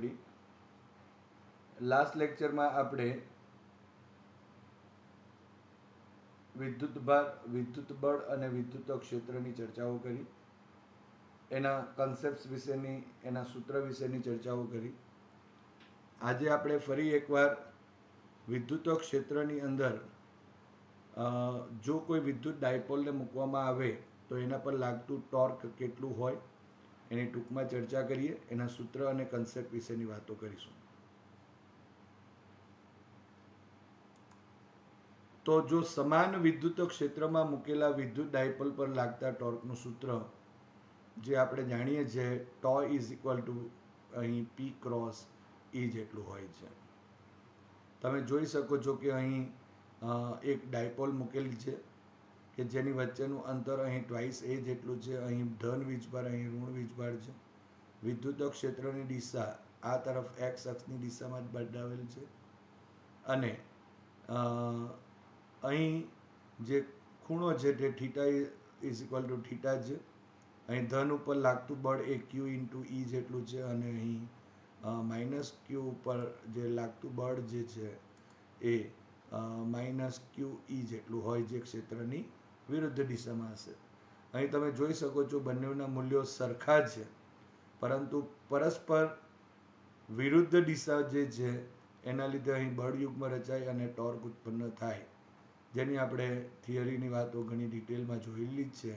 કરી. લાસ્ટ લેક્ચરમાં આપણે વિદ્યુત ભાર, વિદ્યુત બળ અને વિદ્યુત ક્ષેત્રની ચર્ચાઓ કરી. એના કન્સેપ્ટ વિશેની, એના સૂત્ર વિશેની ચર્ચાઓ કરી. આજે આપણે ફરી એકવાર વિદ્યુત ક્ષેત્રની અંદર જો કોઈ વિદ્યુત ડાયપોલને મૂકવામાં આવે તો એના પર લાગતું ટોર્ક કેટલું હોય એની ટૂંકમાં ચર્ચા કરીએ. એના સૂત્ર અને કન્સેપ્ટ વિશેની વાતો કરીશું. તો જો સમાન વિદ્યુત ક્ષેત્રમાં મૂકેલા વિદ્યુત ડાયપોલ પર લાગતા ટોર્કનું સૂત્ર જે આપણે જાણીએ છીએ, ટો ઇઝ ઇક્વલ ટુ અહીં પી ક્રોસ ઈ જેટલું હોય છે. તમે જોઈ શકો છો કે અહીં એક ડાયપોલ મૂકેલી છે કે જેની વચ્ચેનું અંતર અહીં ટ્વાઇસ એ જેટલું છે. અહીં ધન વીજભાર, અહીં ઋણ વીજભાર છે. વિદ્યુત ક્ષેત્રની દિશા આ તરફ એક્સ અક્ષની દિશામાં જ બતાવેલ છે. અને અહીં જે ખૂણો છે તે theta is equal two theta છે. અહીં ધન ઉપર લાગતું બળ એ ક્યુ ઇન્ટુ ઈ જેટલું છે અને અહીં માઇનસ ક્યુ ઉપર જે લાગતું બળ જે છે એ માઇનસ ક્યુ ઈ જેટલું હોય, જે ક્ષેત્રની વિરુદ્ધ દિશામાં હશે. અહીં તમે જોઈ શકો છો બંનેના મૂલ્યો સરખા છે, પરંતુ પરસ્પર વિરુદ્ધ દિશા જે છે એના લીધે અહીં બળયુગ્મ રચાય અને ટોર્ક ઉત્પન્ન થાય, જેની આપણે થિયરીની વાતો ઘણી ડિટેલમાં જોયેલી જ છે.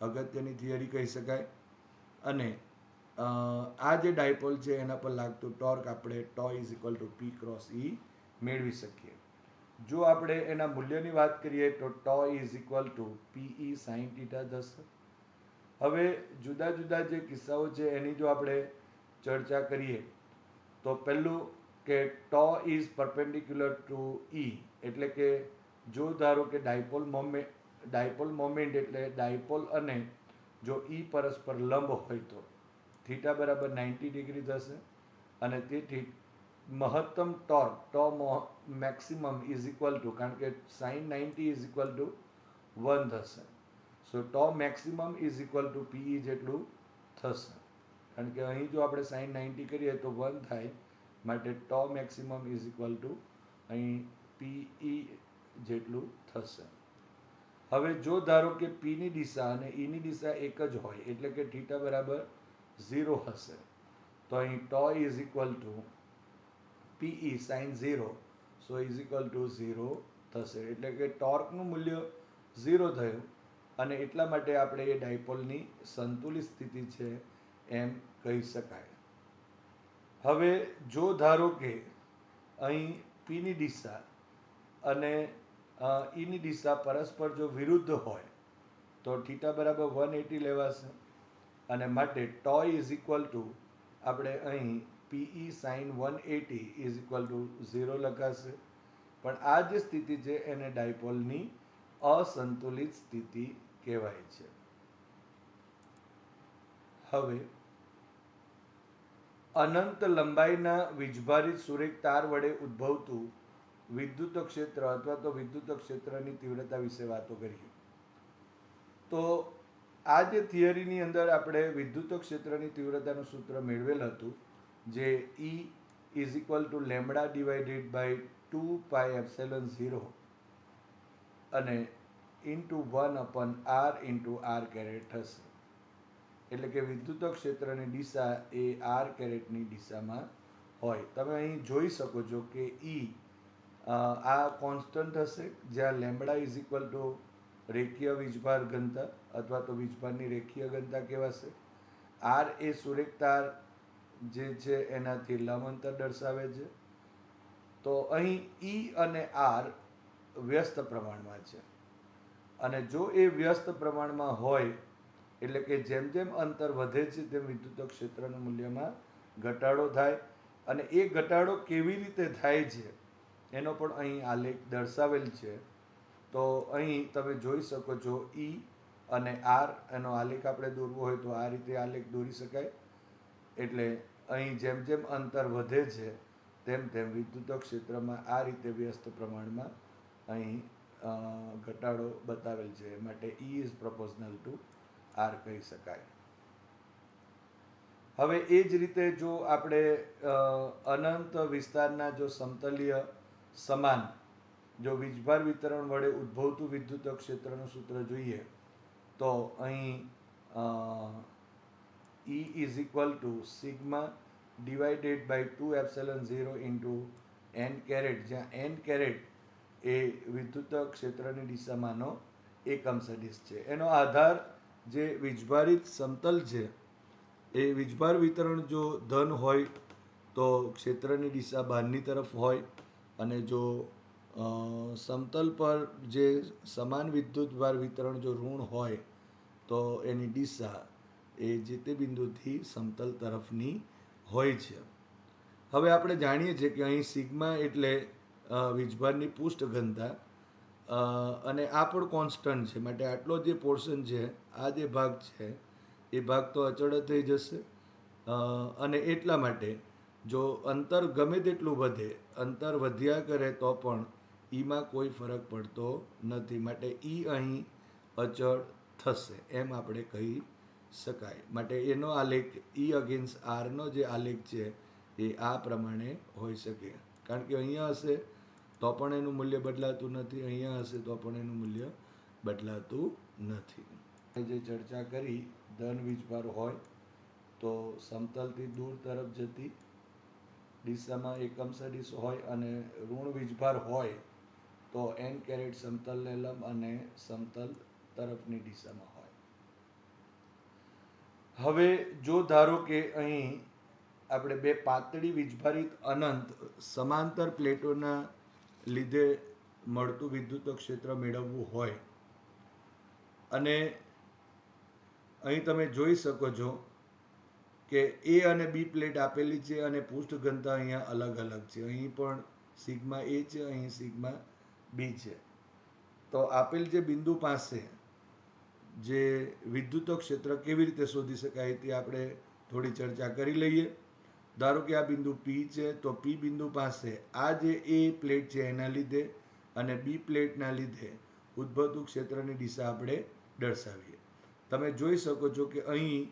અગત્યની થિયરી કહી શકાય. અને આ જે ડાયપોલ છે એના પર લાગતું ટોર્ક આપણે tau is equal to P cross E મેળવી શકીએ. જો આપણે એના મૂલ્યની વાત કરીએ તો tau is equal to PE sine theta થશે. હવે જુદા જુદા જે કિસ્સાઓ છે એની જો આપણે ચર્ચા કરીએ તો પહેલું કે ટો ઇઝ પરપેન્ડિક્યુલર ટુ ઈ, એટલે કે જો ધારો કે ડાયપોલ મોમેન્ટ એટલે ડાયપોલ અને જો ઈ પરસ્પર લંબ હોય તો થીટા બરાબર 90 ડિગ્રી થશે. અને તેથી મહત્તમ torque tau maximum is equal to, કારણ કે સાઇન 90 ઇઝ ઇક્વલ ટુ 1 થશે. So tau maximum is equal to P E જેટલું થશે. કારણ કે અહીં જો આપણે સાઇન 90 કરીએ તો 1 થાય, માટે ટો મેક્સિમમ ઇઝ ઇક્વલ ટુ અહીં પીઈ જેટલું થશે. હવે જો ધારો કે પીની દિશા અને ઈની દિશા એક જ હોય, એટલે કે થીટા બરાબર 0 હશે, તો અહીં tau is equal to PE sine 0, so is equal to 0 થશે. એટલે કે ટોર્કનું મૂલ્ય 0 થયું અને એટલા માટે આપણે એ ડાયપોલની સંતુલિત સ્થિતિ છે એમ કહી શકાય. હવે જો ધારો કે અહીં પીની દિશા અને ઈની દિશા પરસ્પર જો વિરુદ્ધ હોય તો થીટા બરાબર 180 લેવાશે અને માટે ટો ઇઝ ઇક્વલ ટુ આપણે અહીં PE sine 180 is equal to 0 લખાશે. પણ આ જે સ્થિતિ છે એને ડાયપોલની અસંતુલિત સ્થિતિ કહેવાય છે. હવે અનંત લંબાઈના વીજભારિત સુરેખ તાર વડે ઉદ્ભવતું વિદ્યુત ક્ષેત્ર અથવા તો વિદ્યુત ક્ષેત્રની તીવ્રતા વિશે વાતો કરીએ. તો આ જે થિયરીની અંદર આપણે વિદ્યુત ક્ષેત્રની તીવ્રતાનું સૂત્ર મેળવેલ હતું, જે E is equal to lambda divided by 2 pi epsilon 0 અને into 1 upon R into R caret થશે. એટલે કે વિદ્યુત ક્ષેત્રની દિશા એ આર કેરેટની દિશામાં હોય. તમે અહીં જોઈ શકો છો કે ઈ આ કોન્સ્ટન્ટ હશે, જ્યાં લેમડા ઇઝ ઇક્વલ ટુ રેખીય વીજભાર ઘનતા અથવા તો વીજભારની રેખીય ઘનતા કહેવાશે. આર એ સુરેખતાર જે છે એનાથી લંબ અંતર દર્શાવે છે. તો અહીં ઈ અને આર વ્યસ્ત પ્રમાણમાં છે અને જો એ વ્યસ્ત પ્રમાણમાં હોય એટલે કે જેમ જેમ અંતર વધે છે તેમ વિદ્યુત ક્ષેત્રના મૂલ્યમાં ઘટાડો થાય. અને એ ઘટાડો કેવી રીતે થાય છે એનો પણ અહીં આલેખ દર્શાવેલ છે. તો અહીં તમે જોઈ શકો છો ઈ અને આર, એનો આલેખ આપણે દોરવો હોય તો આ રીતે આલેખ દોરી શકાય. એટલે અહીં જેમ જેમ અંતર વધે છે તેમ તેમ વિદ્યુત ક્ષેત્રમાં આ રીતે વ્યસ્ત પ્રમાણમાં અહીં ઘટાડો બતાવેલ છે. માટે E is proportional to R કહી શકાય. હવે એ જ રીતે જો આપણે અનંત વિસ્તારના જો સમતલીય સમાન જો વીજભાર વિતરણ વડે ઉદ્ભવતું વિદ્યુત ક્ષેત્રનું સૂત્ર જોઈએ તો અહીં E is equal to sigma divided by 2 epsilon 0 into n caret, જ્યાં n caret એ વિદ્યુત ક્ષેત્રની દિશામાંનો એકમ સદિશ છે. એનો આધાર જે વીજભારિત સમતલ છે એ વીજભાર વિતરણ જો ધન હોય તો ક્ષેત્રની દિશા બહારની તરફ હોય, અને જો સમતલ પર જે સમાન વિદ્યુતભાર વિતરણ જો ઋણ હોય તો એની દિશા એ જે તે બિંદુથી સમતલ તરફની હોય છે. હવે આપણે જાણીએ છીએ કે અહીં સિગ્મા એટલે વીજભારની પૃષ્ઠ ઘનતા, અને આ પણ કોન્સ્ટન્ટ છે, માટે આટલો જે પોર્શન છે, આ જે ભાગ છે એ ભાગ તો અચળ થઈ જશે, અને એટલા માટે જો અંતર ગમે તેટલું વધે, અંતર વધ્યા કરે તો પણ ઈમાં કોઈ ફરક પડતો નથી, માટે ઈ અહીં અચળ થશે એમ આપણે કહી શકાય. માટે એનો આલેખ ઈ અગેન્સ્ટ આર નો જે આલેખ છે એ આ પ્રમાણે હોઈ શકે, કારણ કે અહીંયા હશે તો પણ એનું મૂલ્ય બદલાતું નથી, અહીંયા હશે તો પણ એનું મૂલ્ય બદલાતું નથી. જે ચર્ચા કરી, ધન વીજભાર હોય તો સમતલથી દૂર તરફ જતી દિશામાં એકમ સદિશ હોય, અને ઋણ વીજભાર હોય તો n કેરેટ સમતલને લંબ અને સમતલ તરફની દિશામાં હોય. હવે જો ધારો કે અહીં આપણે બે પાતળી વીજભારિત અનંત સમાંતર પ્લેટોના લીધે મળતું વિદ્યુત ક્ષેત્ર મેળવવું હોય, અને અહીં તમે જોઈ શકો છો કે એ અને બી પ્લેટ આપેલી છે અને પૃષ્ઠ ઘનતા અહીંયા અલગ અલગ છે. અહીં પણ સિગ્મા એ છે, અહીં સિગ્મા બી છે. તો આપેલ જે બિંદુ પાસે જે વિદ્યુત ક્ષેત્ર કેવી રીતે શોધી શકાય તે આપણે થોડી ચર્ચા કરી લઈએ. ધારો કે આ બિંદુ પી છે, તો પી બિંદુ પાસે આ જે એ પ્લેટ છે એના લીધે અને બી પ્લેટના લીધે ઉદ્ભવતું ક્ષેત્રની દિશા આપણે દર્શાવીએ. તમે જોઈ શકો છો કે અહીં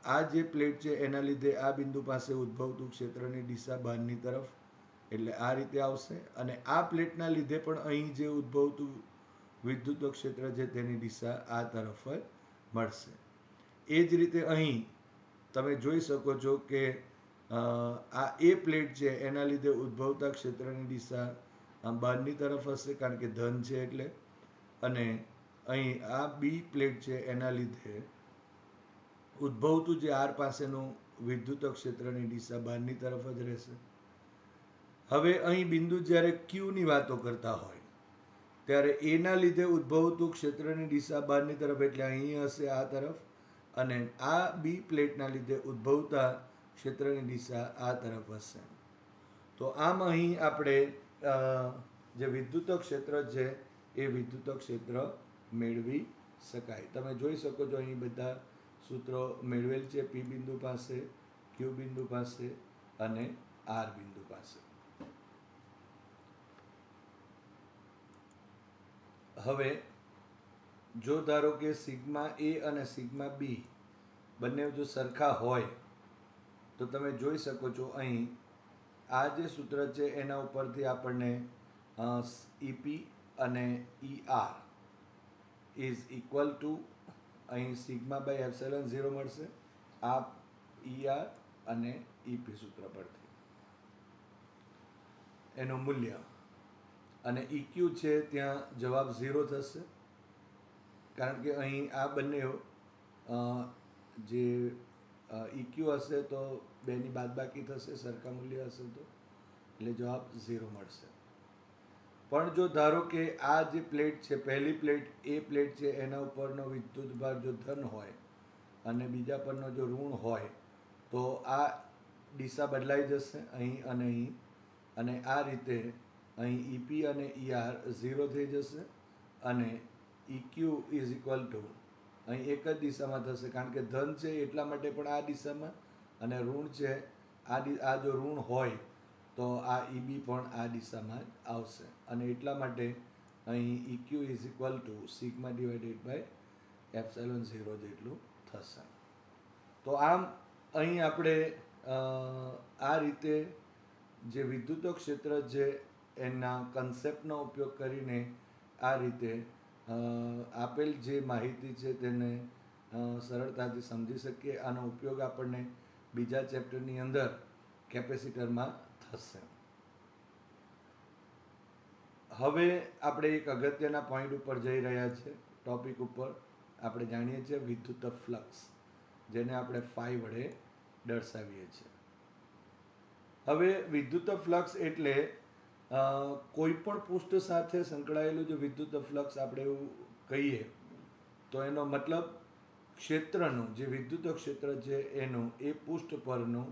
આ જે પ્લેટ છે એના લીધે આ બિંદુ પાસે ઉદ્ભવતું ક્ષેત્રની દિશા બહારની તરફ, એટલે આ રીતે આવશે, અને આ પ્લેટના લીધે પણ અહીં જે ઉદ્ભવતું વિદ્યુત ક્ષેત્ર છે તેની દિશા આ તરફ જ મળશે. એ જ રીતે અહીં તમે જોઈ શકો છો કે આ એ પ્લેટ છે એના લીધે ઉદ્ભવતા ક્ષેત્રની દિશા બહારની તરફ હશે, કારણ કે ધન છે એટલે, અને અહીં આ બી પ્લેટ છે એના લીધે ઉદ્ભવતું જે આર પાસેનું વિદ્યુત ક્ષેત્રની દિશા બહારની તરફ જ રહેશે. હવે અહીં બિંદુ જ્યારે ક્યુ ની વાતો કરતા હોય ત્યારે એના લીધે ઉદ્ભવતું ક્ષેત્રની દિશા બહારની તરફ, એટલે અહીં હશે આ તરફ, અને આ બી પ્લેટના લીધે ઉદ્ભવતા ક્ષેત્રની દિશા આ તરફ હશે. તો આમ અહીં આપણે જે વિદ્યુત ક્ષેત્ર છે એ વિદ્યુત ક્ષેત્ર મેળવી શકાય. તમે જોઈ શકો છો અહીં બધા સૂત્રો મેળવેલ છે, પી બિંદુ પાસે, ક્યુ બિંદુ પાસે અને આર બિંદુ પાસે. હવે જો ધારો કે સિગ્મા એ અને સિગ્મા બી બંને જો સરખા હોય તો તમે જોઈ શકો છો અહીં આ જે સૂત્ર છે એના ઉપરથી આપણને ઈપી અને E R is equal to અહીં સિગ્મા બાય એપ્સિલોન 0 મળશે, આ ઈ આર અને ઈપી સૂત્ર પરથી એનું મૂલ્ય, અને ઇક્યુ છે ત્યાં જવાબ 0 થશે, કારણ કે અહીં આ બંને જે ઇક્યુ હશે તો બેની બાદબાકી થશે, સરખા મૂલ્ય હશે તો, એટલે જવાબ 0 મળશે. પણ જો ધારો કે આ જે પ્લેટ છે, પહેલી પ્લેટ એ પ્લેટ છે એના ઉપરનો વિદ્યુતભાર જો ધન હોય અને બીજા પરનો જો ઋણ હોય તો આ દિશા બદલાઈ જશે અહીં અને અહીં, અને આ રીતે અહીં ઈપી અને ઈઆર 0 થઈ જશે, અને ઇક્યુ ઇઝ ઇક્વલ ટુ અહીં એક જ દિશામાં થશે, કારણ કે ધન છે એટલા માટે પણ આ દિશામાં, અને ઋણ છે આ જો ઋણ હોય તો આ ઈબી પણ આ દિશામાં જ આવશે, અને એટલા માટે અહીં EQ is equal to sigma divided by epsilon 0 જેટલું થશે. તો આમ અહીં આપણે આ રીતે જે વિદ્યુત ક્ષેત્ર છે એના કન્સેપ્ટનો ઉપયોગ કરીને આ રીતે આપેલ જે માહિતી છે તેને સરળતાથી સમજી શકીએ. આનો ઉપયોગ આપણને બીજા ચેપ્ટરની અંદર કેપેસિટરમાં થશે. હવે આપણે એક અગત્યના પોઈન્ટ ઉપર જઈ રહ્યા છે. ટોપિક ઉપર આપણે જાણીએ છીએ વિદ્યુત ફ્લક્સ, જેને આપણે ફાઈ વડે દર્શાવીએ છીએ. હવે વિદ્યુત ફ્લક્સ એટલે કોઈ પણ પૃષ્ઠ સાથે સંકળાયેલું જો વિદ્યુત ફ્લક્સ આપણે એવું કહીએ તો એનો મતલબ ક્ષેત્રનું જે વિદ્યુત ક્ષેત્ર છે એનું એ પૃષ્ઠ પરનું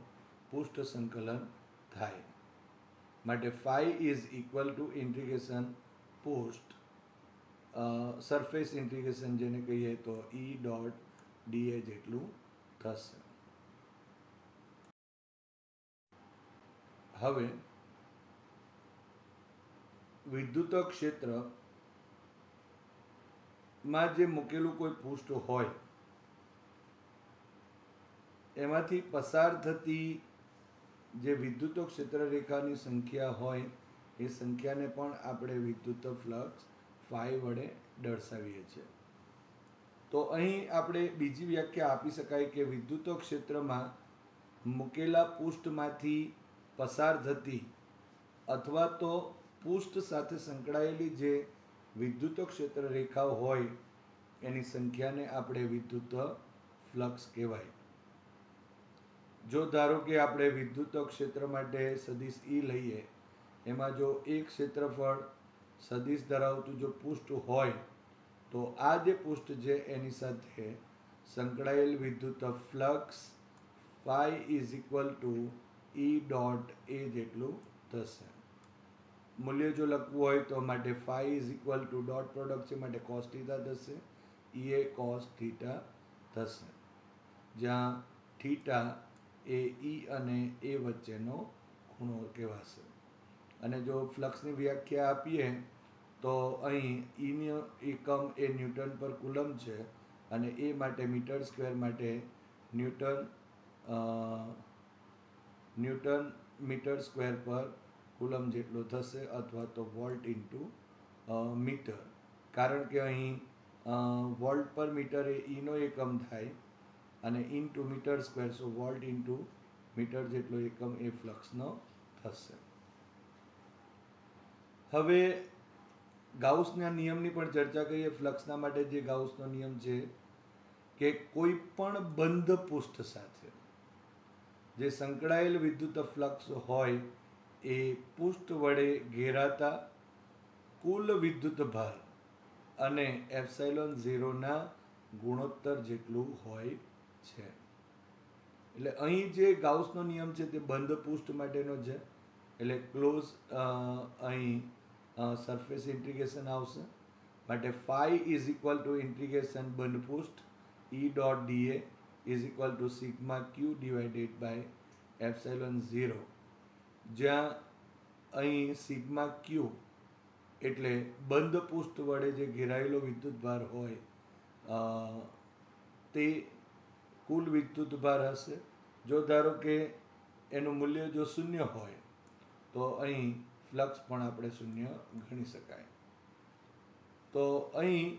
પૃષ્ઠ સંકલન થાય. માટે phi is equal to integration post surface integration જેને કહીએ તો ઈ ડોટ ડીએ જેટલું થશે. હવે વિદ્યુત ક્ષેત્રમાં જે મૂકેલું કોઈ પૃષ્ઠ હોય એમાંથી પસાર થતી જે વિદ્યુત ક્ષેત્ર રેખાની સંખ્યા હોય એ સંખ્યાને પણ આપણે વિદ્યુત ફ્લક્સ ફાઈ વડે દર્શાવીએ છીએ. તો અહીં આપણે બીજી વ્યાખ્યા આપી શકાય કે વિદ્યુત ક્ષેત્રમાં મૂકેલા પૃષ્ઠમાંથી પસાર થતી અથવા તો પૃષ્ઠ સાથે સંકળાયેલી જે વિદ્યુત ક્ષેત્ર રેખાઓ હોય એની સંખ્યાને આપણે વિદ્યુત ફ્લક્સ કહેવાય. જો ધારો કે આપણે વિદ્યુત ક્ષેત્ર માટે સદિશ ઈ લઈએ, એમાં જો એક ક્ષેત્રફળ સદિશ ધરાવતું જો પૃષ્ઠ હોય તો આ જે પૃષ્ઠ છે એની સાથે સંકળાયેલ વિદ્યુત flux phi is equal to E dot A જેટલું થશે. મૂલ્ય જો લખવું હોય તો માટે phi is equal to dot product છે માટે કોસ થીટા થશે, ઈ એ કોસ થીટા થશે, જ્યાં થીટા એ ઈ અને એ વચ્ચેનો ખૂણો કહેવાશે. અને જો ફ્લક્સની વ્યાખ્યા આપીએ તો અહીં ઈનો એકમ એ ન્યૂટન પર કુલમ છે અને એ માટે મીટર સ્ક્વેર માટે ન્યૂટન મીટર સ્ક્વેર પર કુલમ જેટલો થશે અથવા તો વોલ્ટ ઇન્ટુ મીટર. કારણ કે અહીં વોલ્ટ પર મીટર એ ઈનો એકમ થાય અને ઇન્ટુ મીટર સ્ક્વેર, સો વોલ્ટ ઇન્ટુ મીટર જેટલો એકમ એ ફ્લક્સનો થશે. હવે ગાઉસના નિયમની પણ ચર્ચા કરીએ. ફ્લક્સના માટે જે ગાઉસનો નિયમ છે કે કોઈ પણ બંધ પૃષ્ઠ સાથે જે સંકળાયેલ વિદ્યુત ફ્લક્સ હોય એ પૃષ્ઠ વડે ઘેરાતા કુલ વિદ્યુત ભાર અને એપ્સાઇલોન 0 ના ગુણોત્તર જેટલું હોય છે. એટલે અહીં જે ગાઉસનો નિયમ છે તે બંધ પૃષ્ઠ માટેનો છે. એટલે ક્લોઝ અહીં સરફેસ ઇન્ટિગ્રેશન આવશે. માટે phi is equal to integration બંધ પૃષ્ઠ E dot d A is equal to sigma q divided by epsilon 0, જ્યાં અહીં સિગ્મા ક્યુ એટલે બંધ પૃષ્ઠ વડે જે ઘેરાયેલો વિદ્યુત ભાર હોય તે કુલ વિદ્યુત ભાર હશે. જો ધારો કે એનું મૂલ્ય જો શૂન્ય હોય તો અહીં ફ્લક્સ પણ આપણે શૂન્ય ગણી શકાય. તો અહીં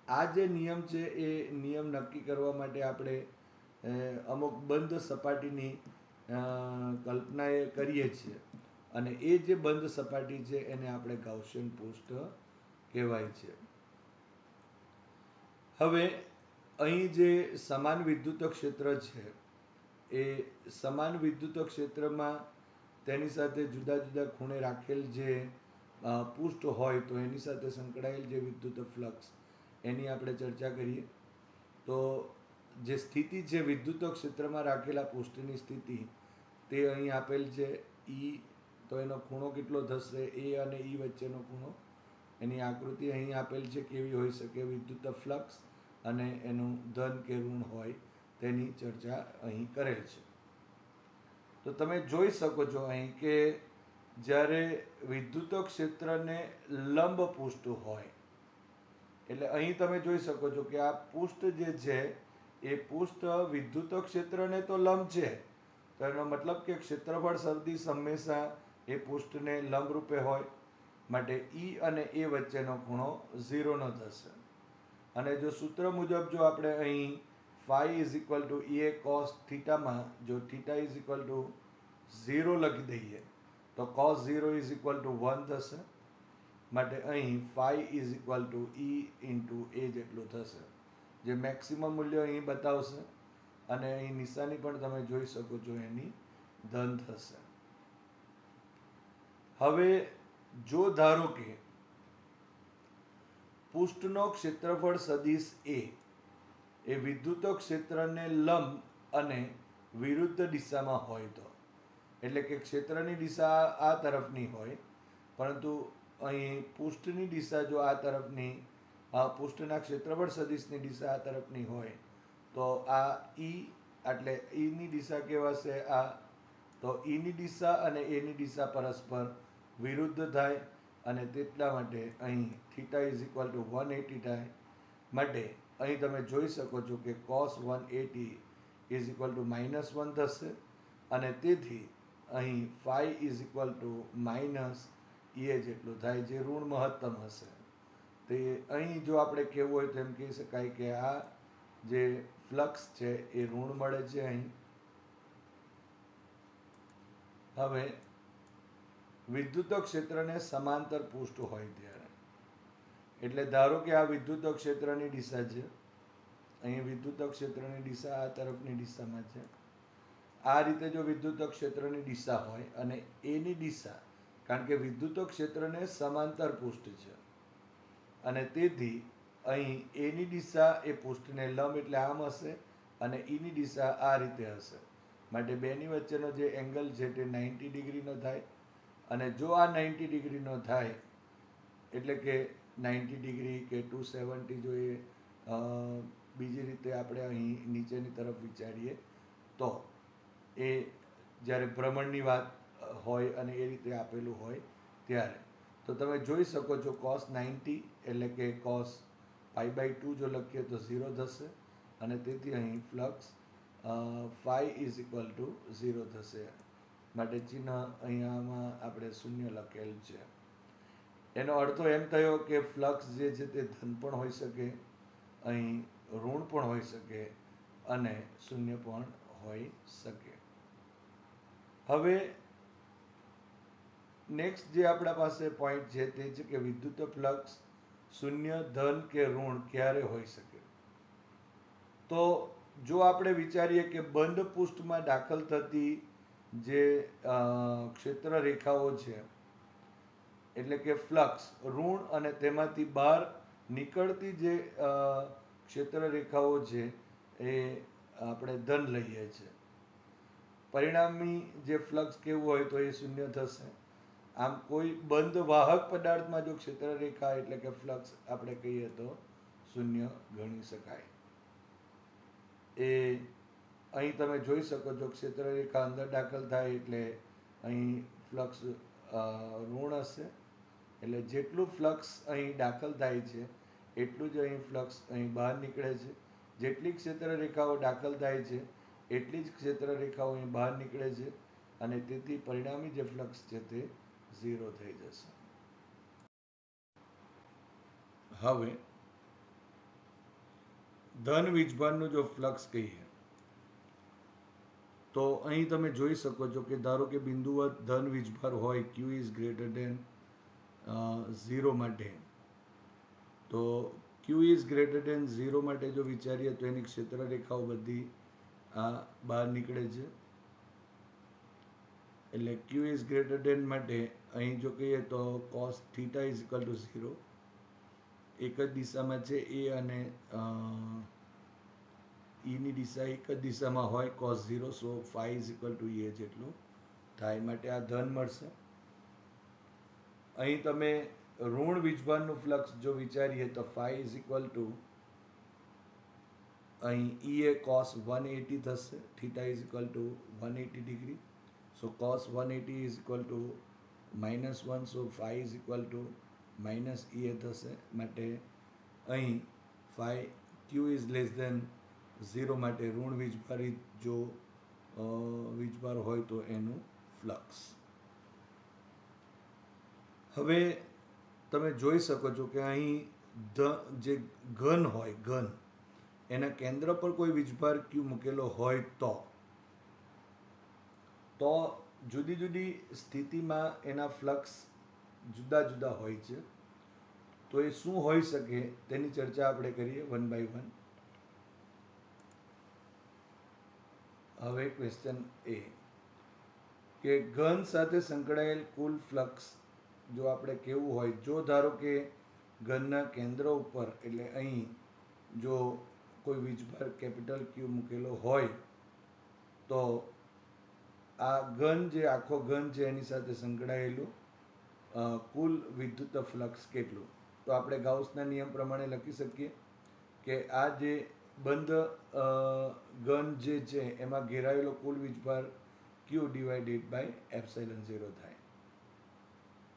આ જે નિયમ છે એ નિયમ નક્કી કરવા માટે આપણે અમુક બંધ સપાટીની કલ્પના કરીએ છીએ અને એ જે બંધ સપાટી છે એને આપણે ગાઉસિયન પૃષ્ઠ કહેવાય છે. હવે અહીં જે સમાન વિદ્યુત ક્ષેત્ર છે એ સમાન વિદ્યુત ક્ષેત્રમાં તેની સાથે જુદા જુદા ખૂણે રાખેલ જે પૃષ્ઠ હોય તો એની સાથે સંકળાયેલ જે વિદ્યુત ફ્લક્સ એની આપણે ચર્ચા કરીએ. તો જે સ્થિતિ છે વિદ્યુત ક્ષેત્રમાં રાખેલા પૃષ્ઠની સ્થિતિ તે અહીં આપેલ છે ઈ. તો એનો ખૂણો કેટલો થશે? એ અને ઈ વચ્ચેનો ખૂણો. એની આકૃતિ અહીં આપેલ છે કેવી હોઈ શકે વિદ્યુત ફ્લક્સ અને એનું ધન કે ઋણ હોય તેની ચર્ચા અહીં કરેલ છે. તો તમે જોઈ શકો છો અહીં કે જ્યારે વિદ્યુત ક્ષેત્રને લંબ પૃષ્ઠ હોય એટલે અહીં તમે જોઈ શકો છો કે આ પૃષ્ઠ જે છે એ પૃષ્ઠ વિદ્યુત ક્ષેત્રને તો લંબ છે, તો એનો મતલબ કે ક્ષેત્રફળ સદિશ હંમેશા એ પૃષ્ઠને લંબ રૂપે હોય, માટે ઈ અને એ વચ્ચેનો ખૂણો 0 નો થશે. અને જો સૂત્ર મુજબ જો આપણે અહીં phi is equal to A cos થીટામાં જો થીટા ઇઝ ઇક્વલ ટુ 0 લખી દઈએ તો cos 0 ઇઝ ઇક્વલ ટુ 1 થશે. માટે અહીં phi is equal to E into A જેટલું થશે, જે મેક્સિમમ મૂલ્ય અહીં બતાવશે. અને અહીં નિશાની પણ તમે જોઈ શકો છો, એની ધન થશે. હવે જો ધારો કે પૃષ્ઠનો ક્ષેત્રફળ સદિશ એ વિદ્યુત ક્ષેત્રને લંબ અને વિરુદ્ધ દિશામાં હોય તો, એટલે કે ક્ષેત્રની દિશા આ તરફની હોય, પરંતુ અહીં પૃષ્ઠની દિશા જો આ તરફની, પૃષ્ઠના ક્ષેત્રફળ સદિશની દિશા આ તરફની હોય, તો આ ઈ એટલે ઈની દિશા કહેવાશે આ. તો ઈની દિશા અને એની દિશા પરસ્પર વિરુદ્ધ થાય, અને તેટલા માટે અહીં થીટા ઇઝ ઇક્વલ ટુ 180 થાય. માટે અહીં તમે જોઈ શકો છો કે cos 180 ઇઝ ઇક્વલ ટુ -1 થશે, અને તેથી અહીં phi is equal to minus A જેટલું થાય, જે ઋણ મહત્તમ હશે. તે અહીં જો આપણે કહેવું હોય તો એમ કહી શકાય કે આ જે ફ્લક્સ છે એ ઋણ મળે છે અહીં. હવે વિદ્યુત ક્ષેત્રને સમાંતર પૃષ્ઠ હોય ત્યારે, એટલે ધારો કે આ વિદ્યુત ક્ષેત્રની દિશા છે, અહીં વિદ્યુત ક્ષેત્રની દિશા આ તરફની દિશામાં છે. આ રીતે જો વિદ્યુત ક્ષેત્રની દિશા હોય અને એની દિશા, કારણ કે વિદ્યુત ક્ષેત્રને સમાંતર પૃષ્ઠ છે, અને તેથી અહીં એની દિશા એ પૃષ્ઠને લંબ એટલે આમ હશે, અને ઈની દિશા આ રીતે હશે. માટે બેની વચ્ચેનો જે એંગલ છે તે 90 ડિગ્રીનો થાય. અને જો આ 90 ડિગ્રીનો થાય, એટલે કે 90 ડિગ્રી કે 270, જો એ બીજી રીતે આપણે અહીં નીચેની તરફ વિચારીએ તો એ જ્યારે ભ્રમણની વાત હોય અને એ રીતે આપેલું હોય ત્યારે, તો તમે જોઈ શકો છો cos 90 એટલે કે cos π/2 જો લખીએ તો 0 થશે, અને તેથી અહીં flux phi is equal to 0 થશે. માટે ચિહ્ન અહીંયામાં આપણે શૂન્ય લખેલ છે. એનો અર્થ એમ થયો કે ફ્લક્સ જે છે તે ધન પણ હોઈ શકે, અહીં ઋણ પણ હોઈ શકે, અને શૂન્ય પણ હોઈ શકે. હવે નેક્સ્ટ જે આપણા પાસે પોઈન્ટ છે તે છે કે વિદ્યુત ફ્લક્સ શૂન્ય, ધન કે ઋણ ક્યારે હોઈ શકે. તો જો આપણે વિચારીએ કે બંધ પૃષ્ઠમાં દાખલ થતી જે ક્ષેત્ર રેખાઓ છે, એટલે કે ફ્લક્સ ઋણ, અને તેમાંથી બહાર નીકળતી જે ક્ષેત્ર રેખાઓ છે એ આપણે ધન લઈએ છીએ. પરિણામી જે ફ્લક્સ કેવું હોય તો એ શૂન્ય થશે. આમ કોઈ બંધ વાહક પદાર્થમાં જો ક્ષેત્ર રેખા એટલે કે ફ્લક્સ આપણે કહીએ તો શૂન્ય ગણી શકાય. એ અહીં તમે જોઈ શકો છો, ક્ષેત્ર રેખા અંદર દાખલ થાય એટલે અહીં ફ્લક્સ ઋણ હશે, એટલે જેટલું ફ્લક્સ અહીં દાખલ થાય છે એટલું જ અહીં ફ્લક્સ અહીં બહાર નીકળે છે. જેટલી ક્ષેત્ર રેખાઓ દાખલ થાય છે એટલી જ ક્ષેત્ર રેખાઓ અહીં બહાર નીકળે છે, અને તેથી પરિણામી જે ફ્લક્સ છે તે 0 થઈ જશે. હવે ધન વીજભારનું જો ફ્લક્સ કહીએ તો અહીં તમે જોઈ શકો છો કે ધારો કે બિંદુવત ધન વીજભાર હોય, Q ઇઝ ગ્રેટર ધેન 0 માટે, તો Q ઇઝ ગ્રેટર ધેન 0 માટે જો વિચારીએ તો એની ક્ષેત્ર રેખાઓ બધી આ બહાર નીકળે છે. એટલે Q ઇઝ ગ્રેટર ધેન માટે અહીં જો કહીએ તો cos theta is equal to 0, એક જ દિશામાં છે એ, અને ઈની દિશા એક જ દિશામાં હોય cos 0, so phi is equal to A જેટલું થાય. માટે આ ધન મળશે. અહીં તમે ઋણ વીજભારનું ફ્લક્સ જો વિચારીએ તો phi ઇઝ ઇક્વલ ટુ અહીં એ cos 180 થશે, theta is equal to 180 degree, so cos 180 is equal to -1, so phi is equal to -A થશે. માટે અહીં phi Q is less than 0 માટે ઋણ વીજભારિત, જો વીજભાર હોય તો એનું ફ્લક્સ. હવે તમે જોઈ શકો છો કે અહીં જે ઘન હોય, ઘન એના કેન્દ્ર પર કોઈ વીજભાર ક્યુ મૂકેલો હોય તો જુદી જુદી સ્થિતિમાં એના ફ્લક્સ જુદા જુદા હોય છે. તો એ શું હોઈ શકે તેની ચર્ચા આપણે કરીએ વન બાય વન. હવે ક્વેશ્ચન એ કે ઘન સાથે સંકળાયેલ કુલ ફ્લક્સ જો આપણે કેવું હોય, જો ધારો કે ઘનના કેન્દ્ર ઉપર એટલે અહીં જો કોઈ વીજભાર કેપિટલ ક્યુ મૂકેલો હોય તો આ ઘન જે આખો ઘન છે એની સાથે સંકળાયેલું કુલ વિદ્યુત ફ્લક્સ કેટલું. તો આપણે ગાઉસના નિયમ પ્રમાણે લખી શકીએ કે આ જે બંધ ઘન જે છે એમાં ઘેરાયેલો કુલ વીજભાર ક્યુ ડિવાઇડેડ બાય એપ્સાઇલન 0 થાય.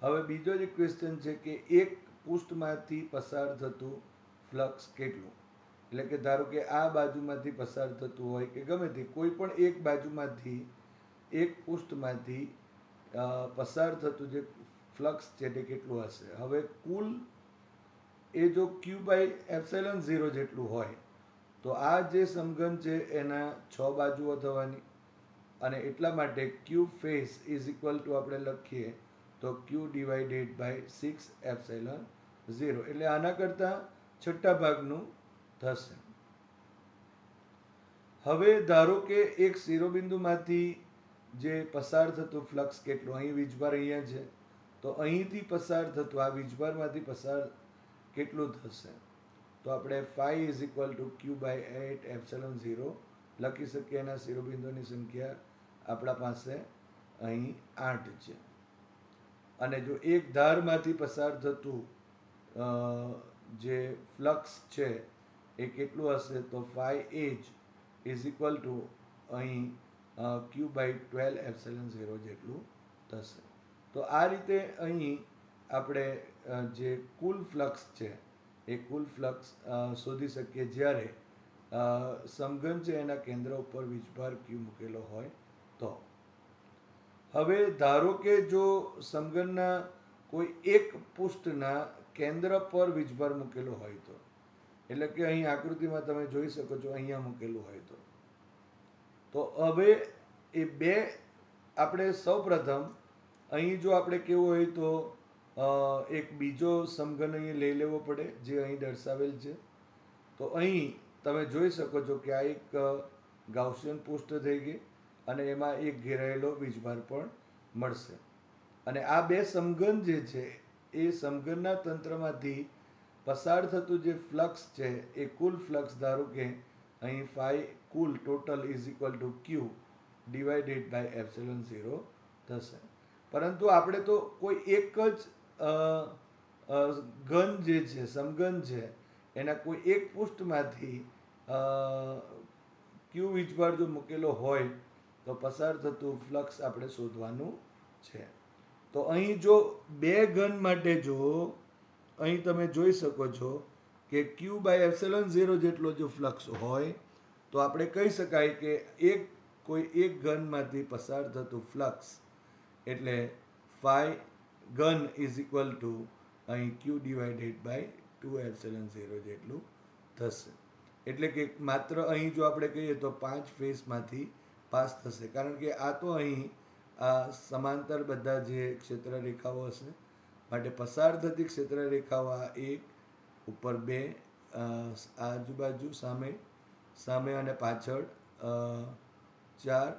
હવે બીજો જ ક્વેશ્ચન છે કે એક પૃષ્ઠમાંથી પસાર થતું ફ્લક્સ કેટલું. એટલે કે ધારો કે આ બાજુમાંથી પસાર થતું હોય કે ગમે તે કોઈ પણ એક બાજુમાંથી, એક પૃષ્ઠમાંથી પસાર થતું જે ફ્લક્સ છે તે કેટલું હશે. હવે કુલ એ જો ક્યુ બાય એપ્સાઇલન 0 જેટલું હોય તો આ જે સમઘન છે એના 6 બાજુઓ થવાની, અને એટલા માટે ક્યુ ફેસ ઇઝ ઇક્વલ ટુ આપણે લખીએ તો ક્યુ ડિવાઇડેડ બાય 6 એપ્સાઇલન 0, એટલે આના કરતાં છઠ્ઠા ભાગનું થશે. હવે ધારો કે એક શિરોબિંદુમાંથી જે પસાર થતું ફ્લક્સ કેટલું, અહીં વીજભાર અહીંયા છે તો અહીંથી પસાર થતું આ વીજભારમાંથી પસાર કેટલું થશે. તો આપણે phi is equal to Q by 8 epsilon 0 લખી શકીએ. એના શિરોબિંદુની સંખ્યા આપણા પાસે અહીં 8 છે. અને જો એક ધારમાંથી પસાર થતું જે ફ્લક્સ છે એ કેટલું હશે તો phi H is equal to અહીં ક્યુ બાય 12 એપ્સલન 0 જેટલું થશે. તો આ રીતે અહીં આપણે જે કુલ ફ્લક્સ છે એ કુલ ફ્લક્સ શોધી શકીએ જ્યારે સમઘન છે એના કેન્દ્ર ઉપર વીજભાર ક્યુ મૂકેલો હોય તો. હવે ધારો કે જો સમઘનના કોઈ એક પૃષ્ઠના કેન્દ્ર પર વીજભાર મૂકેલો હોય તો, એટલે કે અહીં આકૃતિમાં તમે જોઈ શકો છો અહીંયા મૂકેલું હોય તો હવે એ બે આપણે સૌપ્રથમ અહીં જો આપણે કેવું હોય તો એક બીજો સમઘન અહીં લઈ લેવો પડે જે અહીં દર્શાવેલ છે. તો અહીં તમે જોઈ શકો છો કે આ એક ગાઉસિયન પૃષ્ઠ થઈ ગઈ અને એમાં એક ઘેરાયેલો વીજભાર પણ મળશે. અને આ બે સમઘન જે છે એ સમઘનના તંત્રમાંથી પસાર થતું જે ફ્લક્સ છે એ કુલ ફ્લક્સ ધારો કે અહીં ફાઈ કુલ total is equal to Q divided by epsilon 0 થશે. પરંતુ આપણે તો કોઈ એક જ ઘન જે છે, સમઘન છે, એના કોઈ એક પૃષ્ઠમાંથી ક્યુ વીજભાર જો મૂકેલો હોય તો પસાર થતું ફ્લક્સ આપણે શોધવાનું છે. તો અહીં જો બે ઘન માટે જો અહીં તમે જોઈ શકો છો કે ક્યુ બાય એપ્સિલોન 0 જેટલો જો ફ્લક્સ હોય તો આપણે કહી શકાય કે કોઈ એક ઘનમાંથી પસાર થતું ફ્લક્સ એટલે ફાઈ ઘન ઇઝ ઇક્વલ ટુ અહીં ક્યુ ડિવાઇડેડ બાય 2 એપ્સિલોન 0 જેટલું થશે. એટલે કે માત્ર અહીં જો આપણે કહીએ તો 5 ફેઝમાંથી પાસ થશે, કારણ કે આ તો અહીં આ સમાંતર બધા જે ક્ષેત્ર રેખાઓ હશે માટે પસાર થતી ક્ષેત્ર રેખાઓ આ 1 ઉપર 2 આજુબાજુ સામે અને પાછળ 4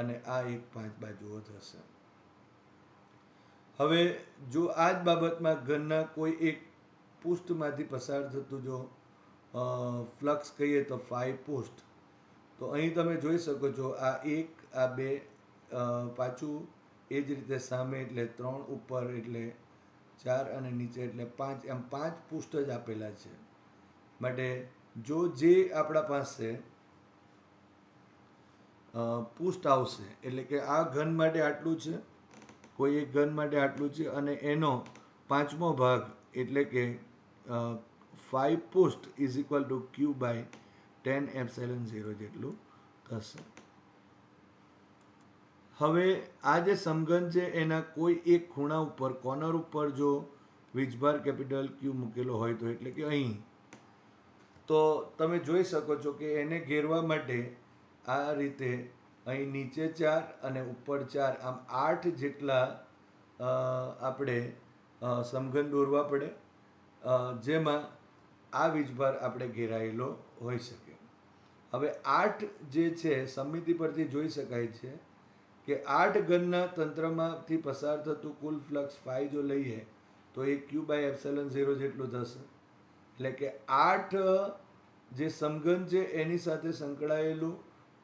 અને આ એક 5 બાજુઓ થશે. હવે જો આ જ બાબતમાં ઘનના કોઈ એક પૃષ્ઠમાંથી પસાર થતું જો ફ્લક્સ કહીએ તો ફાઈ પૃષ્ઠ, તો અહીં તમે જોઈ શકો છો આ 1 આ 2 પાછું એ જ રીતે સામે એટલે 3 ઉપર એટલે 4 અને નીચે એટલે 5 એમ 5 પૃષ્ઠ જ આપેલા છે. માટે જો જે આપણા પાસે પૃષ્ઠ આવશે એટલે કે આ ઘન માટે આટલું છે, કોઈ એક ઘન માટે આટલું છે અને એનો પાંચમો ભાગ એટલે કે 5 પૃષ્ઠ is equal to Q by 10ε0 જેટલું થશે. હવે આ જે સમઘન છે એના કોઈ એક ખૂણા ઉપર કોર્નર ઉપર જો વીજભાર કેપિટલ ક્યુ મૂકેલો હોય તો, એટલે કે અહીં, તો તમે જોઈ શકો છો કે એને ઘેરવા માટે આ રીતે અહીં નીચે 4 અને ઉપર 4, આમ 8 જેટલા આપણે સમઘન દોરવા પડે, જેમાં આ વીજભાર આપણે ઘેરાયેલો હોઈ શકે. હવે 8 જે છે સમિતિ પરથી જોઈ શકાય છે કે 8 ઘનના તંત્રમાંથી પસાર થતું કુલ ફ્લક્સ ફાઈ જો લઈએ તો એ Q/ε0 જેટલું થશે. એટલે કે 8 જે સમઘન છે એની સાથે સંકળાયેલું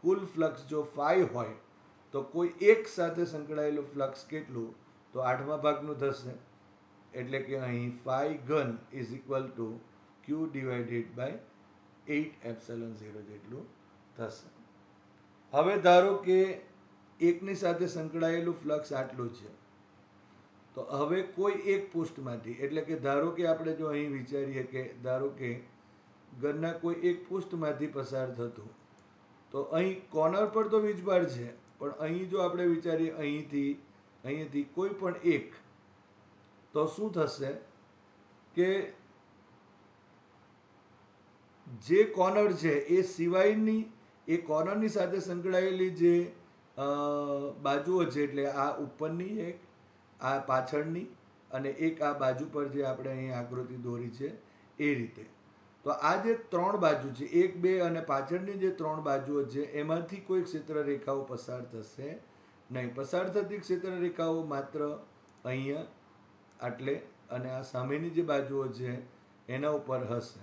કુલ ફ્લક્સ જો ફાઈ હોય તો કોઈ એક સાથે સંકળાયેલું ફ્લક્સ કેટલું, તો 8મા ભાગનું થશે. એટલે કે અહીં ફાઈ ઘન ઇઝ ઇક્વલ ટુ Q/8ε0 જેટલું થશે. હવે ધારો કે એકની સાથે સંકળાયેલું ફ્લક્સ આટલું છે, તો હવે કોઈ એક પૃષ્ઠમાંથી, એટલે કે ધારો કે આપણે જો અહીં વિચારીએ કે ધારો કે ઘનના કોઈ એક પૃષ્ઠમાંથી પસાર થતું, તો અહીં કોર્નર પર તો વીજભાર છે, પણ અહીં જો આપણે વિચારીએ અહીંથી કોઈ પણ એક, તો શું થશે કે જે કોર્નર છે એ સિવાયની, એ કોર્નરની સાથે સંકળાયેલી જે બાજુઓ છે, એટલે આ ઉપરની એક, આ પાછળની, અને એક આ બાજુ પર જે આપણે અહીં આકૃતિ દોરી છે એ રીતે, તો આ જે 3 બાજુ છે, 1, 2 અને પાછળની જે 3 બાજુઓ છે એમાંથી કોઈ ક્ષેત્ર રેખાઓ પસાર થશે નહીં. પસાર થતી ક્ષેત્ર રેખાઓ માત્ર અહીંયા આટલે અને આ સામેની જે બાજુઓ છે એના ઉપર હશે.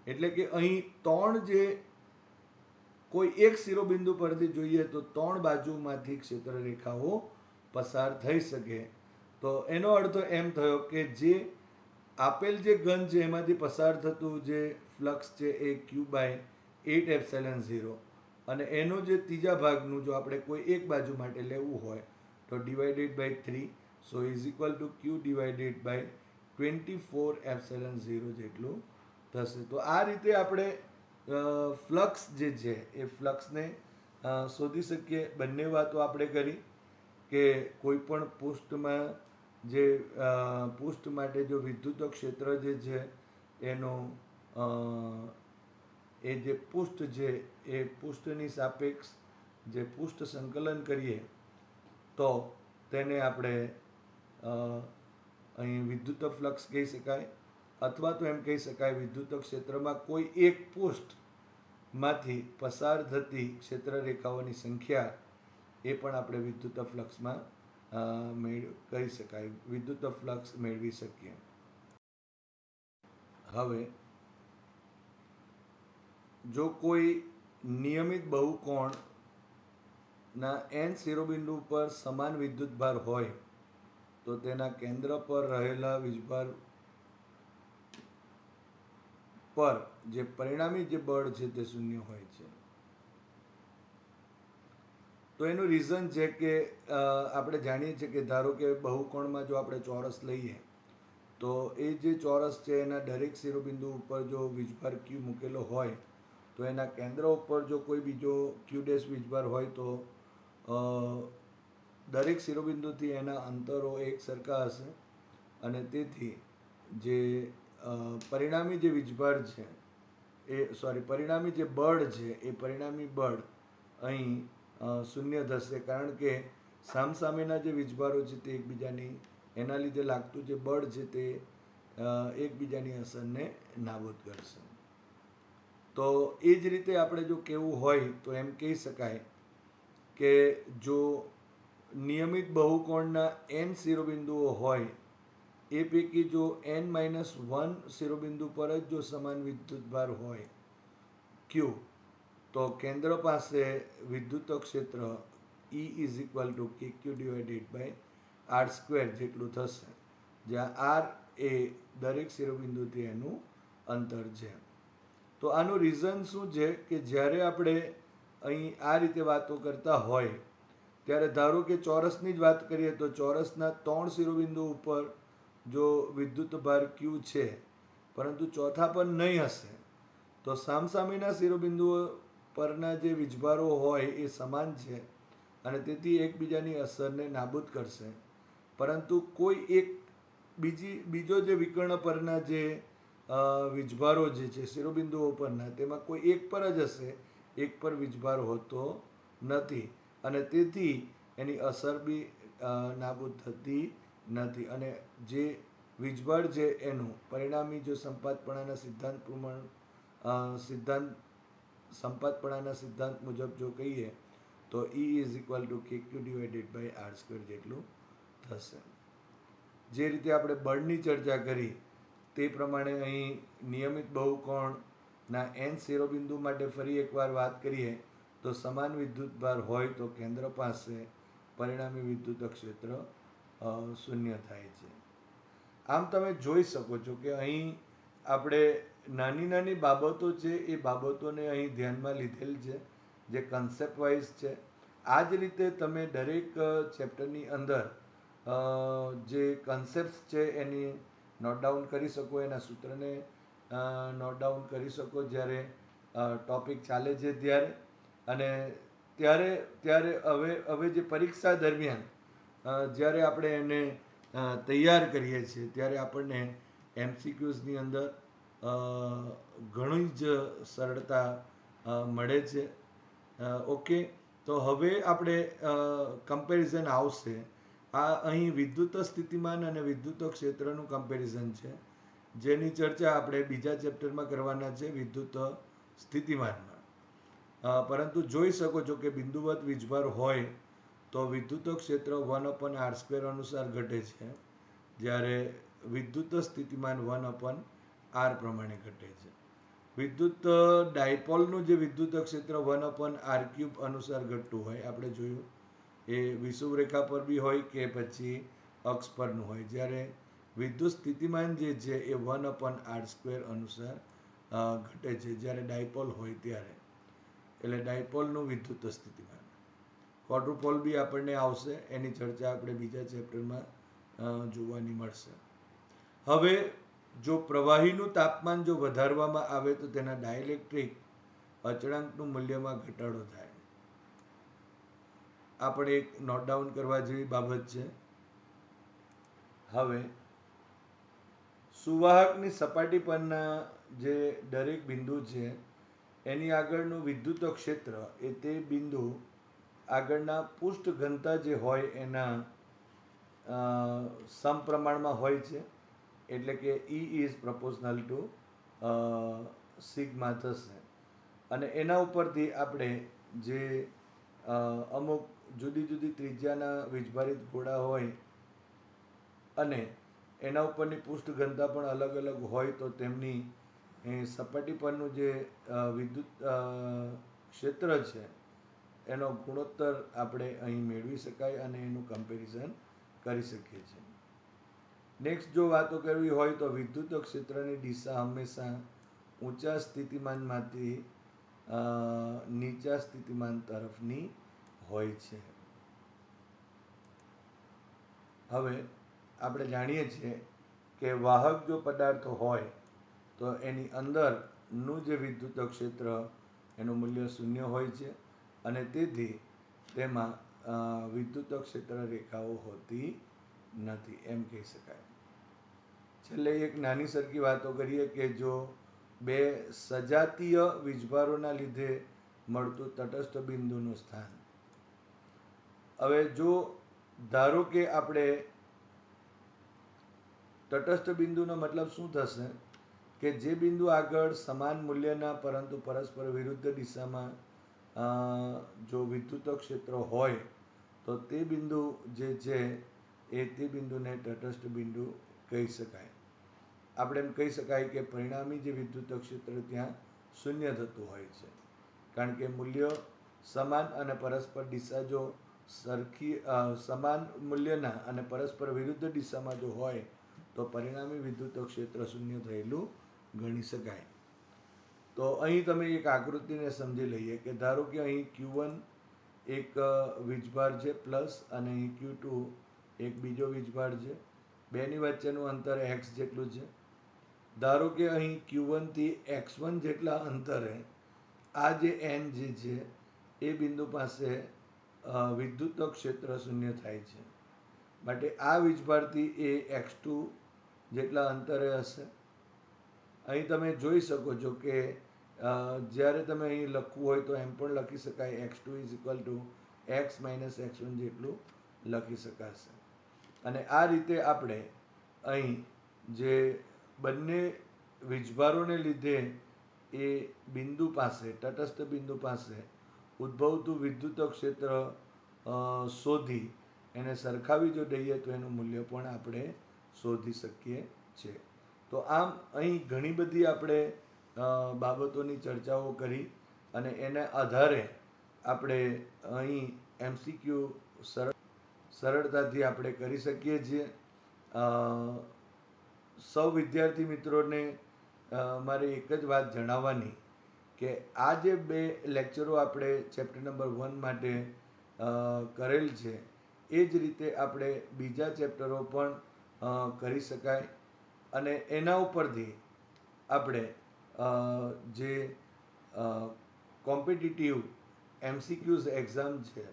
એટલે કે અહીં 3 જે કોઈ એક શિરોબિંદુ પરથી જોઈએ તો 3 બાજુમાંથી ક્ષેત્ર રેખાઓ પસાર થઈ શકે. તો એનો અર્થ એમ થયો કે જે આપેલ જે ઘન છે એમાંથી પસાર થતું જે ફ્લક્સ છે એ Q/8ε0, અને એનો જે ત્રીજા ભાગનું જો આપણે કોઈ એક બાજુ માટે લેવું હોય તો /3, સો ઇઝ ઇક્વલ ટુ Q/24ε0 જેટલું થશે. તો આ રીતે આપણે ફ્લક્સ જે છે એ ફ્લક્સને શોધી શકીએ. બંને વાતો આપણે કરી કે કોઈ પણ પૃષ્ઠમાં જે પૃષ્ઠ માટે જો વિદ્યુત ક્ષેત્ર જે છે એનું એ જે પૃષ્ઠ છે એ પૃષ્ઠની સાપેક્ષ જે પૃષ્ઠ સંકલન કરીએ તો તેને આપણે અહીં વિદ્યુત ફ્લક્સ કહી શકાય, અથવા તો એમ કહી શકાય વિદ્યુત ક્ષેત્રમાં કોઈ એક પૃષ્ઠમાંથી પસાર થતી ક્ષેત્ર રેખાઓની સંખ્યા, એ પણ આપણે વિદ્યુત ફ્લક્સમાં કહી શકાય, વિદ્યુત ફ્લક્સ મેળવી શકીએ. હવે જો કોઈ નિયમિત બહુકોણના n શિરોબિંદુ પર સમાન વિદ્યુતભાર હોય તો તેના કેન્દ્ર પર રહેલા વીજભાર પર જે પરિણામી જે બળ છે તે શૂન્ય હોય છે. તો એનું રીઝન છે કે આપણે જાણીએ છીએ કે ધારો કે બહુકોણમાં જો આપણે ચોરસ લઈએ તો એ જે ચોરસ છે એના દરેક શિરોબિંદુ ઉપર જો વીજભાર Q મૂકેલો હોય તો એના કેન્દ્ર ઉપર જો કોઈ બીજો Q' વીજભાર હોય તો દરેક શિરોબિંદુથી એના અંતરો એક સરખા હશે, અને તેથી જે પરિણામી જે વીજભાર છે પરિણામી જે બળ છે એ પરિણામી બળ અહીં શૂન્ય થશે, કારણ કે સામસામેના જે વીજભારો છે તે એકબીજાની, એના લીધે લાગતું જે બળ છે તે એકબીજાની અસરને નાબૂદ કરશે. તો એ જ રીતે આપણે જો કહેવું હોય તો એમ કહી શકાય કે જો નિયમિત બહુકોણના n શિરોબિંદુઓ હોય, એ પૈકી જો n-1 શિરોબિંદુ પર જ જો સમાન વિદ્યુતભાર હોય Q, તો કેન્દ્ર પાસે વિદ્યુત ક્ષેત્ર E is equal two KQ/R² જેટલું થશે, જ્યાં R એ દરેક શિરોબિંદુથી એનું અંતર છે. તો આનું રીઝન શું છે કે જ્યારે આપણે અહીં આ રીતે વાતો કરતા હોય ત્યારે ધારો કે ચોરસની જ વાત કરીએ તો ચોરસના 3 શિરોબિંદુ ઉપર જો વિદ્યુતભાર Q છે પરંતુ ચોથા પર નહીં હશે, તો સામસામેના શિરોબિંદુઓ પરના જે વીજભારો હોય એ સમાન છે અને તેથી એકબીજાની અસરને નાબૂદ કરશે, પરંતુ કોઈ એક બીજો જે વિકર્ણ પરના જે વીજભારો જે છે શિરોબિંદુઓ પરના, તેમાં કોઈ એક પર જ હશે, એક પર વીજભાર હોતો નથી અને તેથી એની અસર બી નાબૂદ થતી નથી. અને જે વીજભાર છે એનું પરિણામી જો સંપાતપણાના સિદ્ધાંત મુજબ જો કહીએ તો E is equal to KQ divided by R² જેટલું થશે. જે રીતે આપણે બળની ચર્ચા કરી તે પ્રમાણે અહીં નિયમિત બહુકોણના n શિરોબિંદુ માટે ફરી એકવાર વાત કરીએ તો સમાન વિદ્યુતભાર હોય તો કેન્દ્ર પાસે પરિણામી વિદ્યુત ક્ષેત્ર શૂન્ય થાય છે. આમ તમે જોઈ શકો છો કે અહીં આપણે નાની નાની બાબતો છે એ બાબતોને અહીં ધ્યાનમાં લીધેલ છે, જે કન્સેપ્ટ વાઇઝ છે. આ જ રીતે તમે દરેક ચેપ્ટરની અંદર જે કન્સેપ્ટ છે એની નોટ ડાઉન કરી શકો, એના સૂત્રને નોટ ડાઉન કરી શકો જ્યારે ટોપિક ચાલે છે ત્યારે. અને ત્યારે હવે જે પરીક્ષા દરમિયાન જ્યારે આપણે એને તૈયાર કરીએ છીએ ત્યારે આપણને MCQsની અંદર ઘણી જ સરળતા મળે છે. ઓકે, તો હવે આપણે કમ્પેરિઝન આવશે. આ અહીં વિદ્યુત સ્થિતિમાન અને વિદ્યુત ક્ષેત્રનું કમ્પેરિઝન છે, જેની ચર્ચા આપણે બીજા ચેપ્ટરમાં કરવાના છે વિદ્યુત સ્થિતિમાનમાં. પરંતુ જોઈ શકો છો કે બિંદુવત વીજભાર હોય તો વિદ્યુત ક્ષેત્ર 1/r² અનુસાર ઘટે છે, જ્યારે વિદ્યુત સ્થિતિમાન 1/r પ્રમાણે ઘટે છે. વિદ્યુત ડાયપોલનું જે વિદ્યુત ક્ષેત્ર 1/r³ અનુસાર ઘટતું હોય આપણે જોયું, એ વિષુવરેખા પર બી હોય કે પછી અક્ષ પરનું હોય, જ્યારે વિદ્યુત સ્થિતિમાન જે છે એ 1/r² અનુસાર ઘટે છે જ્યારે ડાયપોલ હોય ત્યારે. એટલે ડાયપોલનું વિદ્યુત સ્થિતિમાન. ક્વોડ્રુપોલ બી આપણને આવશે, એની ચર્ચા આપણે બીજા ચેપ્ટરમાં જોવાની મળશે. હવે જો પ્રવાહીનું તાપમાન જો વધારવામાં આવે તો તેના ડાઇલેક્ટ્રિક અચળાંકનું મૂલ્યમાં ઘટાડો થાય. આપણે એક નોટ ડાઉન કરવા જેવી બાબત છે. હવે સુવાહકની સપાટી પરના જે દરેક બિંદુ છે એની આગળનું વિદ્યુત ક્ષેત્ર એ તે બિંદુ આગળના પૃષ્ઠ ઘનતા જે હોય એના સમપ્રમાણમાં હોય છે. એટલે કે E ઇઝ પ્રપોઝનલ ટુ સિગ્મા થશે. અને એના ઉપરથી આપણે જે અમુક જુદી જુદી ત્રિજ્યાના વીજભારિત ગોળા હોય અને એના ઉપરની પૃષ્ઠ ઘનતા પણ અલગ અલગ હોય તો તેમની સપાટી પરનું જે વિદ્યુત ક્ષેત્ર છે એનો ગુણોત્તર આપણે અહીં મેળવી શકાય અને એનું કમ્પેરિઝન કરી શકીએ છીએ. નેક્સ્ટ જો વાતો કરવી હોય તો વિદ્યુત ક્ષેત્રની દિશા હંમેશા ઊંચા સ્થિતિમાનમાંથી નીચા સ્થિતિમાન તરફની હોય છે. હવે આપણે જાણીએ છીએ કે વાહક જો પદાર્થ હોય તો એની અંદરનું જે વિદ્યુત ક્ષેત્ર એનું મૂલ્ય શૂન્ય હોય છે અને તેથી તેમાં વિદ્યુત ક્ષેત્ર રેખાઓ હોતી નથી એમ કહી શકાય. છેલ્લે એક નાની સરખી વાતો કરીએ કે જો બે સજાતીય વીજભારોના લીધે મળતું તટસ્થ બિંદુનું સ્થાન. હવે જો ધારો કે આપણે તટસ્થ બિંદુનો મતલબ શું થશે કે જે બિંદુ આગળ સમાન મૂલ્યના પરંતુ પરસ્પર વિરુદ્ધ દિશામાં જો વિદ્યુત ક્ષેત્ર હોય તો તે બિંદુ જે છે એ તે બિંદુને તટસ્થ બિંદુ કહી શકાય. આપણે એમ કહી શકાય કે પરિણામી જે વિદ્યુત ક્ષેત્ર ત્યાં શૂન્ય થતું હોય છે, કારણ કે મૂલ્ય સમાન અને પરસ્પર દિશા જો સરખી સમાન મૂલ્યના અને પરસ્પર વિરુદ્ધ દિશામાં જો હોય તો પરિણામી વિદ્યુત ક્ષેત્ર શૂન્ય થયેલું ગણી શકાય. તો અહીં તમે એક આકૃતિને સમજી લઈએ કે ધારો કે અહીં Q1 એક વીજભાર છે પ્લસ અને અહીં Q2 એક બીજો વીજભાર છે. બેની વચ્ચેનું અંતર x જેટલું છે ધારો કે અહીં Q1 થી x1 જેટલા અંતરે આ જે n જે છે એ બિંદુ પાસે વિદ્યુત ક્ષેત્ર શૂન્ય થાય છે. માટે આ વીજભારથી એ x2 જેટલા અંતરે હશે. અહીં તમે જોઈ શકો છો કે જ્યારે તમે અહીં લખવું હોય તો એમ પણ લખી શકાય x2 is equal two x minus x1 જેટલું લખી શકાશે. અને આ રીતે આપણે અહીં જે બંને વીજભારોને લીધે એ બિંદુ પાસે તટસ્થ બિંદુ પાસે ઉદ્ભવતું વિદ્યુત ક્ષેત્ર શોધી એને સરખાવી જો દઈએ તો એનું મૂલ્ય પણ આપણે શોધી શકીએ છીએ. તો આમ અહીં ઘણી બધી આપણે બાબતોની ચર્ચાઓ કરી અને એના આધારે આપણે અહીં MCQ સરળતાથી આપણે કરી શકીએ છીએ. સૌ વિદ્યાર્થી મિત્રોને મારે એક જ વાત જણાવવાની કે આ જે બે લેક્ચરો આપણે ચેપ્ટર નંબર 1 માટે કરેલ છે એ જ રીતે આપણે બીજા ચેપ્ટરો પણ કરી શકાય અને એના ઉપરથી આપણે જે કોમ્પિટિટિવ MCQs એક્ઝામ છે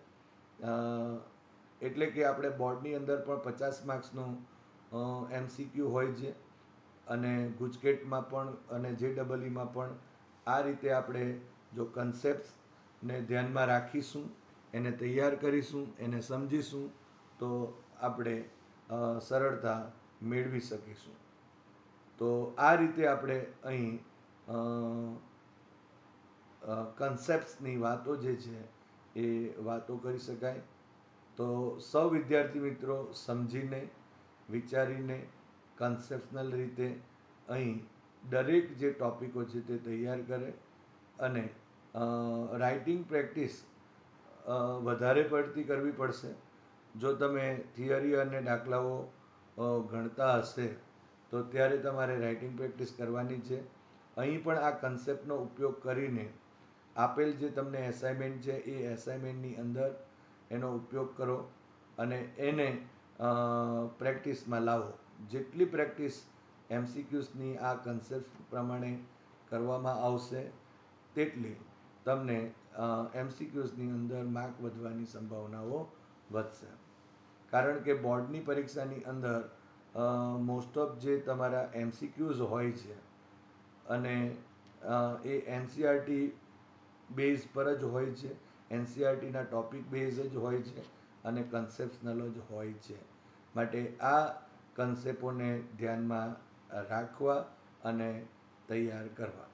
એટલે કે આપણે બોર્ડની અંદર પણ 50 માર્ક્સનું MCQ હોય છે અને ગુજકેટમાં પણ અને JEEમાં પણ આ રીતે આપણે જો કન્સેપ્ટ્સને ધ્યાનમાં રાખીશું, એને તૈયાર કરીશું, એને સમજીશું તો આપણે સરળતા મેળવી શકીશું. તો આ રીતે આપણે અહીં કન્સેપ્ટ્સની વાતો જે છે એ વાતો કરી શકાય. તો સૌ વિદ્યાર્થી મિત્રો સમજીને વિચારીને કન્સેપ્શનલ રીતે અહીં દરેક જે ટોપિકો છે તે તૈયાર કરે અને રાઇટિંગ પ્રેક્ટિસ વધારે પડતી કરવી પડશે. જો તમે થિયરી અને દાખલાઓ ગણતા હશે તો ત્યારે તમારે રાઇટિંગ પ્રેક્ટિસ કરવાની છે. અહીં પણ આ કન્સેપ્ટનો ઉપયોગ કરીને આપેલ જે તમને એસાઇનમેન્ટ છે એ એસાઇનમેન્ટની અંદર એનો ઉપયોગ કરો અને એને પ્રેક્ટિસમાં લાવો. જેટલી પ્રેક્ટિસ MCQsની આ કન્સેપ્ટ પ્રમાણે કરવામાં આવશે તેટલી તમને MCQsની અંદર માર્ક વધવાની સંભાવનાઓ વધશે. કારણ કે બોર્ડની પરીક્ષાની અંદર મોસ્ટ ઓફ જે તમારા MCQs હોય છે અને એ NCERT બેઝ પર જ હોય છે, NCERTના ટોપિક બેઝ જ હોય છે અને કન્સેપ્શનલ જ હોય છે. માટે આ કન્સેપ્ટોને ધ્યાનમાં રાખવા અને તૈયાર કરવા.